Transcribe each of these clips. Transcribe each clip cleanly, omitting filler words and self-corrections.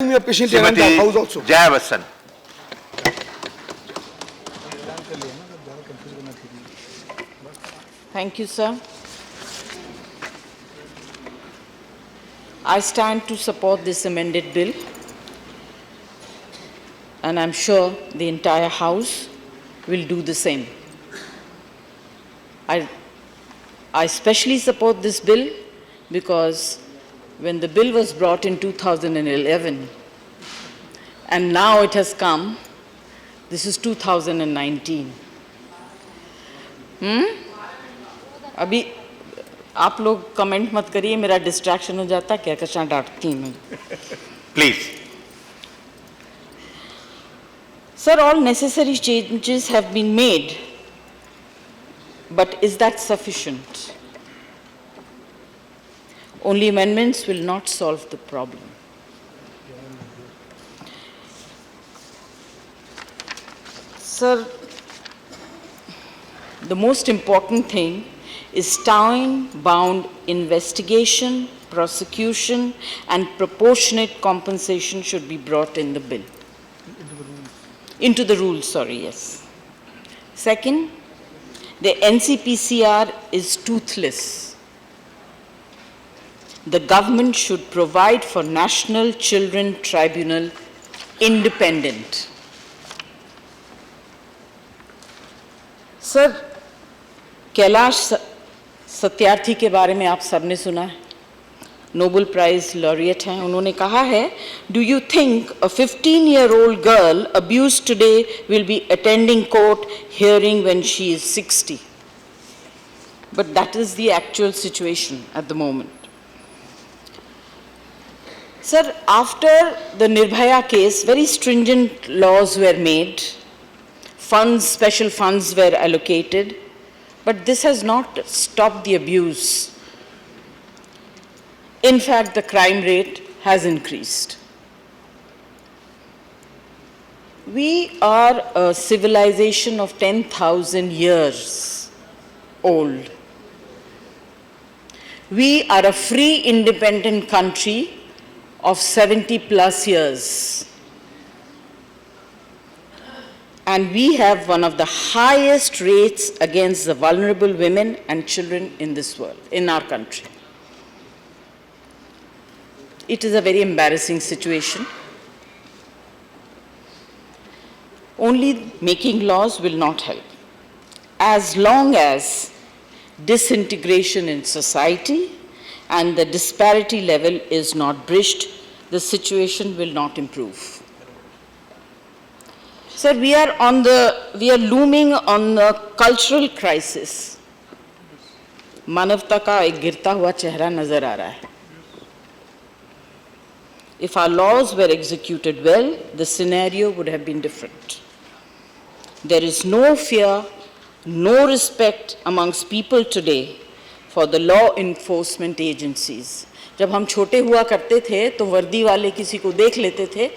We are patient in the house also. Jaya Bachchan. Thank you, sir. I stand to support this amended bill, and I'm sure the entire House will do the same. I especially support this bill because when the bill was brought in 2011, and now it has come, this is 2019. अभी आप लोग comment मत करिए, मेरा distraction हो जाता है, क्या कशा डांटती मैं. Please. Sir, all necessary changes have been made, but is that sufficient? Only amendments will not solve the problem. Sir, the most important thing is time-bound investigation, prosecution, and proportionate compensation should be brought in the bill. Into the rules, sorry, yes. Second, the NCPCR is toothless. The government should provide for National Children Tribunal independent. Sir, Kailash Satyarthi के बारे में आप सबने सुना है, Nobel prize laureate हैं. उन्होंने कहा है, do you think a 15-year-old girl abused today will be attending court hearing when she is 60? But that is the actual situation at the moment. Sir, after the Nirbhaya case, very stringent laws were made, funds, special funds were allocated, but this has not stopped the abuse. In fact, the crime rate has increased. We are a civilization of 10,000 years old. We are a free, independent country of 70+ years. And we have one of the highest rates against the vulnerable women and children in this world, in our country. It is a very embarrassing situation. Only making laws will not help. As long as disintegration in society and the disparity level is not bridged, the situation will not improve. Sir, we are looming on a cultural crisis. मानवता का एक गिरता हुआ चेहरा नजर आ रहा है. If our laws were executed well, the scenario would have been different. There is no fear, no respect amongst people today for the law enforcement agencies. जब हम छोटे हुआ करते थे तो वर्दी वाले किसी को देख लेते थे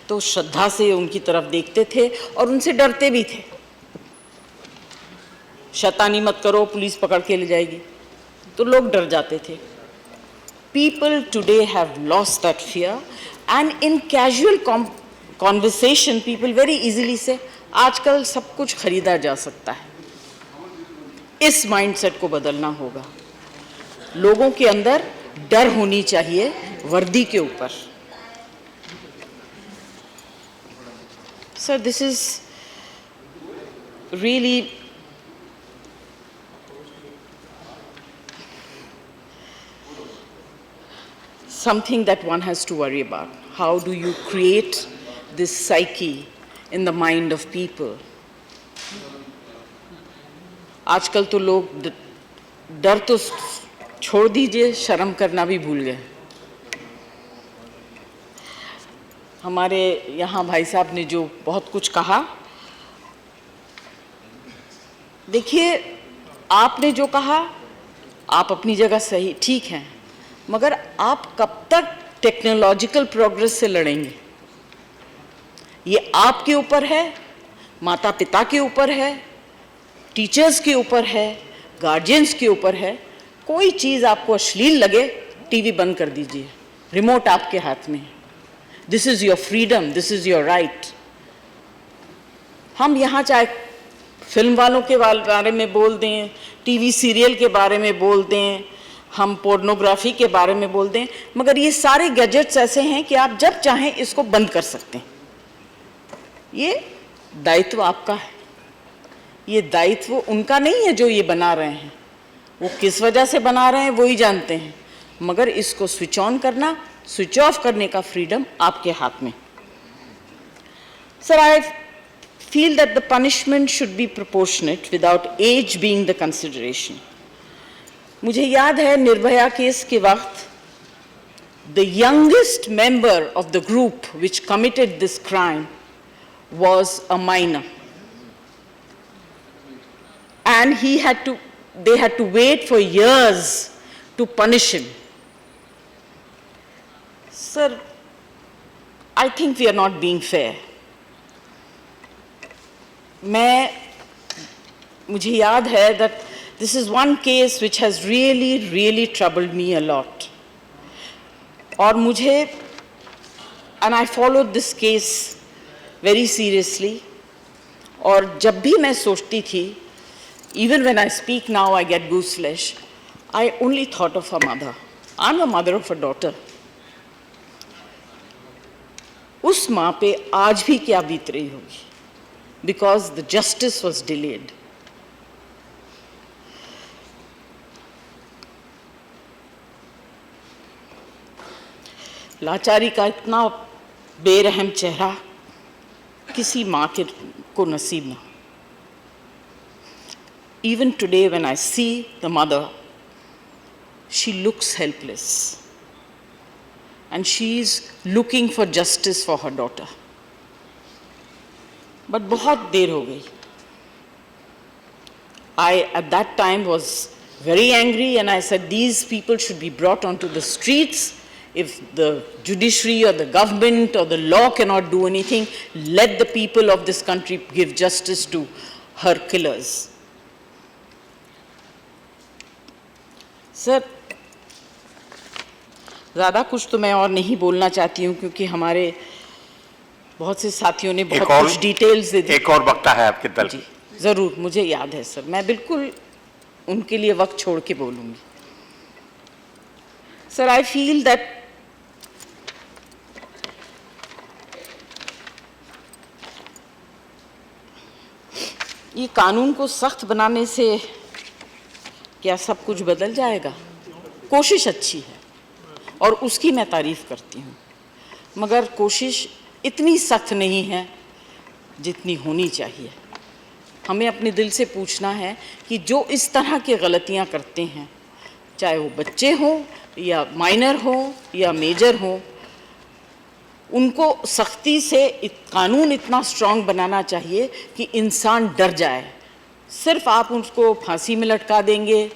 तो श्रद्धा से उनकी तरफ देखते थे और उनसे डरते भी थे. शैतानी मत करो, पुलिस पकड़ के ले जाएगी, तो लोग डर जाते थे. People today have lost that fear, and in casual conversation people very easily say, आजकल सब कुछ खरीदा जा सकता है. इस माइंडसेट को बदलना होगा. लोगों के अंदर डर होनी चाहिए वर्दी के ऊपर. Sir, this is really something that one has to worry about. How do you create this psyche in the mind of people? आजकल तो लोग डर तो छोड़ दीजिए, शर्म करना भी भूल गए. हमारे यहाँ भाई साहब ने जो बहुत कुछ कहा, देखिए आपने जो कहा आप अपनी जगह सही ठीक हैं, मगर आप कब तक टेक्नोलॉजिकल प्रोग्रेस से लड़ेंगे? ये आपके ऊपर है, माता पिता के ऊपर है, टीचर्स के ऊपर है, गार्जियंस के ऊपर है. कोई चीज़ आपको अश्लील लगे, टीवी बंद कर दीजिए, रिमोट आपके हाथ में है. This is your freedom, this is your right. हम यहाँ चाहे फिल्म वालों के बारे में बोल दें, टीवी सीरियल के बारे में बोल दें, हम पोर्नोग्राफी के बारे में बोल दें, मगर ये सारे गैजेट्स ऐसे हैं कि आप जब चाहें इसको बंद कर सकते हैं। ये दायित्व आपका है, ये दायित्व उनका नहीं है जो ये बना रहे हैं। वो किस वजह से बना रहे हैं वो ही जानते हैं, मगर इसको स्विच ऑन करना, स्विच ऑफ करने का फ्रीडम आपके हाथ में। Sir, I feel that the punishment should be proportionate without age being the consideration. मुझे याद है निर्भया केस के वक्त the youngest member of the group which committed this crime was a minor, and they had to wait for years to punish him. Sir, I think we are not being fair. मुझे याद है that this is one case which has really troubled me a lot. और मुझे, and I followed this case very seriously. और जब भी मैं सोचती थी, even when I speak now I get gooseflesh, I only thought of her mother. I'm a mother of a daughter. उस माँ पे आज भी क्या बीत रही होगी? Because the justice was delayed. लाचारी का इतना बेरहम चेहरा किसी माँ को नसीब ना। Even today when I see the mother, she looks helpless and she is looking for justice for her daughter. But बहुत देर हो गई. I at that time was very angry and I said these people should be brought onto the streets. If the judiciary or the government or the law cannot do anything, let the people of this country give justice to her killers. Sir, ज़्यादा कुछ तो मैं और नहीं बोलना चाहती हूँ क्योंकि हमारे बहुत से साथियों ने बहुत कुछ डिटेल्स दे दी। एक और वक्ता है आपके दल। जी जरूर, मुझे याद है सर, मैं बिल्कुल उनके लिए वक्त छोड़ के बोलूंगी। सर, आई फील दैट ये कानून को सख्त बनाने से क्या सब कुछ बदल जाएगा? कोशिश अच्छी है और उसकी मैं तारीफ करती हूँ, मगर कोशिश इतनी सख्त नहीं है जितनी होनी चाहिए। हमें अपने दिल से पूछना है कि जो इस तरह की गलतियां करते हैं, चाहे वो बच्चे हों या माइनर हों या मेजर हों, उनको सख्ती से कानून इतना स्ट्रांग बनाना चाहिए कि इंसान डर जाए। सिर्फ आप उसको फांसी में लटका देंगे,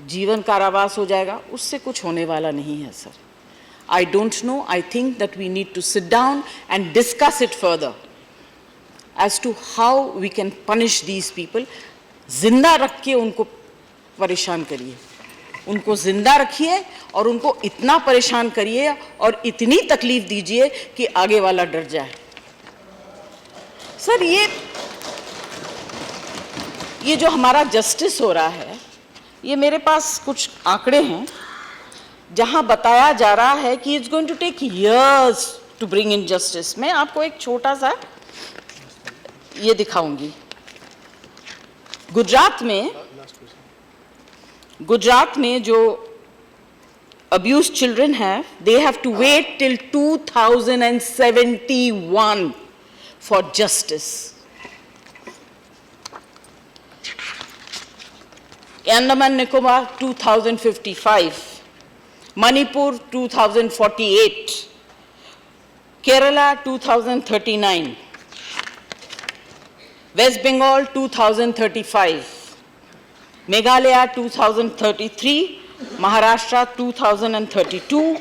जीवन कारावास हो जाएगा, उससे कुछ होने वाला नहीं है sir. I don't know. I think that we need to sit down and discuss it further as to how we can punish these people. जिंदा रख के उनको परेशान करिए, उनको जिंदा रखिए और उनको इतना परेशान करिए और इतनी तकलीफ दीजिए कि आगे वाला डर जाए। सर, ये जो हमारा जस्टिस हो रहा है, ये मेरे पास कुछ आंकड़े हैं जहां बताया जा रहा है कि it's going to take years to bring in justice. मैं आपको एक छोटा सा ये दिखाऊंगी। गुजरात में जो abused children have, they have to wait till 2071 for justice. Andaman Nicobar 2055, Manipur 2048, Kerala 2039, West Bengal 2035, Meghalaya 2033, Maharashtra 2032,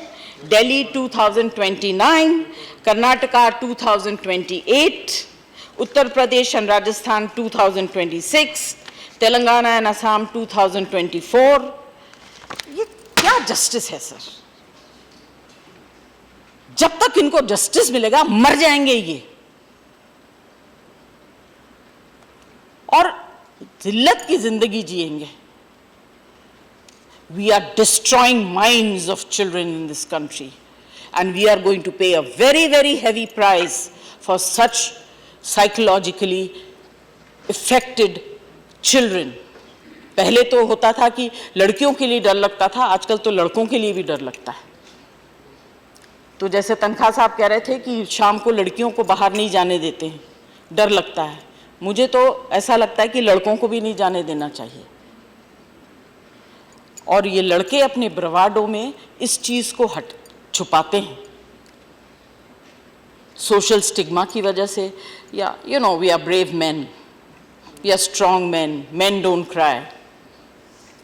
Delhi 2029, Karnataka 2028, Uttar Pradesh and Rajasthan 2026, Telangana and Assam 2024. ये क्या जस्टिस है सर? जब तक इनको जस्टिस मिलेगा मर जाएंगे ये, और जिल्लत की जिंदगी जिएंगे। We are destroying minds of children in this country, and we are going to pay a very, very heavy price for such psychologically affected children. पहले तो होता था कि लड़कियों के लिए डर लगता था, आजकल तो लड़कों के लिए भी डर लगता है। तो जैसे तनखा साहब कह रहे थे कि शाम को लड़कियों को बाहर नहीं जाने देते हैं, डर लगता है। मुझे तो ऐसा लगता है कि लड़कों को भी नहीं जाने देना चाहिए। और ये लड़के अपने ब्रवाडो में इस चीज़ को छुपाते हैं, सोशल स्टिग्मा की वजह से, या you know, we are brave man, we are strong man, men don't cry,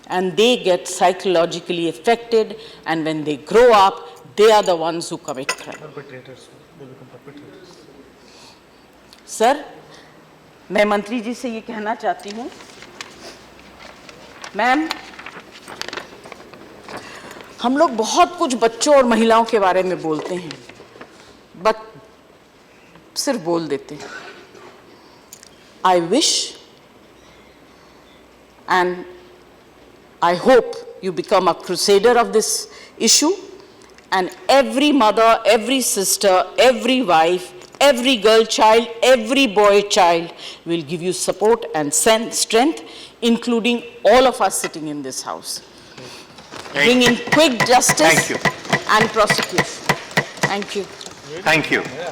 and they get psychologically affected, and when they grow up they are the ones who commit crime. Perpetrators, they become perpetrators. Sir, मैं मंत्री जी से ये कहना चाहती हूँ, ma'am, हम लोग बहुत कुछ बच्चों और महिलाओं के बारे में बोलते हैं, बट सिर्फ बोल देते हैं। I wish and I hope you become a crusader of this issue, and every mother, every sister, every wife, every girl child, every boy child will give you support and strength, including all of us sitting in this house. Bring in quick justice and prosecution. Thank you. Thank you.